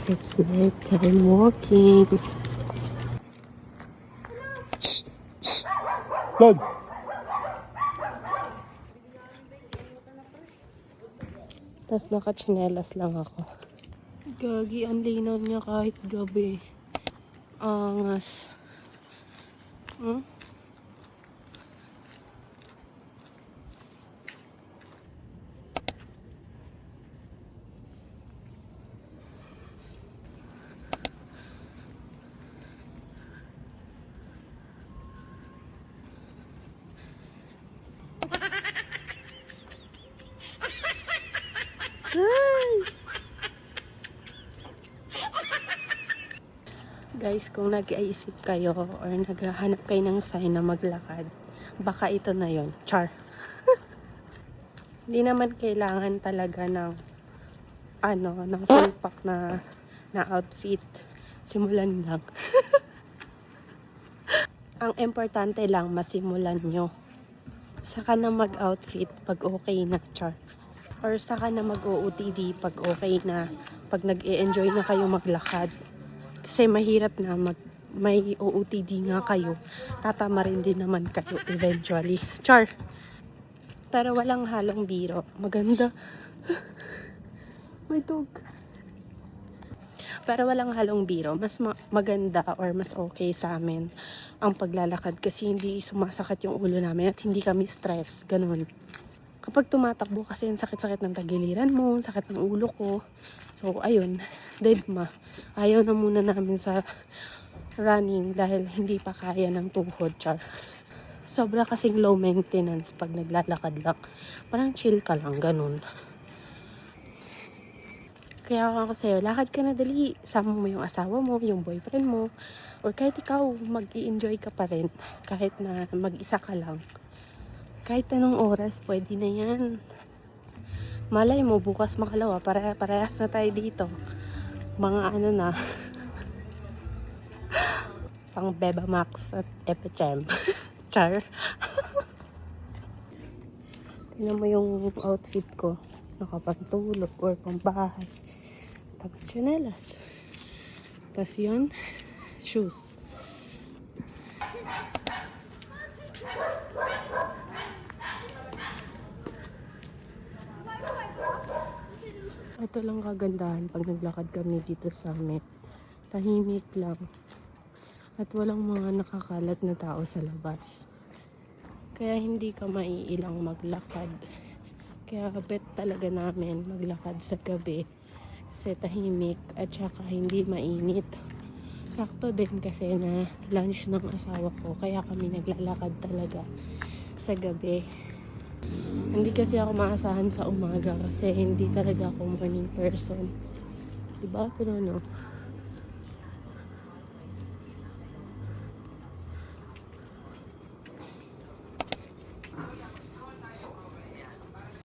It's nighttime walking. Lord! Tapos nakachinelas lang ako. Gagi, ang linaw niya kahit gabi. Angas. Hmm? Guys, kung nag-iisip kayo or naghahanap kayo ng sign na maglakad, baka ito na yon. Char. Hindi naman kailangan talaga ng ng full pack na outfit. Simulan lang. Ang importante lang masimulan nyo. Saka na mag-outfit pag okay na, char. Or saka na mag-OOTD pag okay na, pag nag-e-enjoy na kayo maglakad. Kasi mahirap na may OOTD nga kayo. Tatama rin din naman kayo eventually. Char! Pero walang halong biro. Maganda. May dog. Pero walang halong biro. Mas maganda or mas okay sa amin ang paglalakad kasi hindi sumasakit yung ulo namin at hindi kami stress. Ganun. Kapag tumatakbo kasi ang sakit-sakit ng tagiliran mo, sakit ng ulo ko. So, ayun, deadma. Ayaw na muna namin sa running dahil hindi pa kaya ng tuhod, char. Sobra kasing low maintenance pag naglalakad lang. Parang chill ka lang, ganun. Kaya ako sa'yo, lakad ka na dali. Sama mo yung asawa mo, yung boyfriend mo. Or kahit ikaw, mag-i-enjoy ka pa rin. Kahit na mag-isa ka lang. Kahit anong oras, pwede na yan. Malay mo, bukas makalawa, parehas na tayo dito. Mga na, pang Beba Max at Epichem. Char. Tingnan mo yung outfit ko. Nakapantulog or pambahay. Tapos chanelas. Tapos yun, shoes. Ito lang kagandahan pag naglakad kami dito sa amin. Tahimik lang. At walang mga nakakalat na tao sa labas. Kaya hindi ka maiilang maglakad. Kaya bet talaga namin maglakad sa gabi. Kasi tahimik at saka hindi mainit. Sakto din kasi na lunch ng asawa ko. Kaya kami naglalakad talaga sa gabi. Hindi kasi ako maasahan sa umaga kasi hindi talaga ako morning person. Diba? Pero no?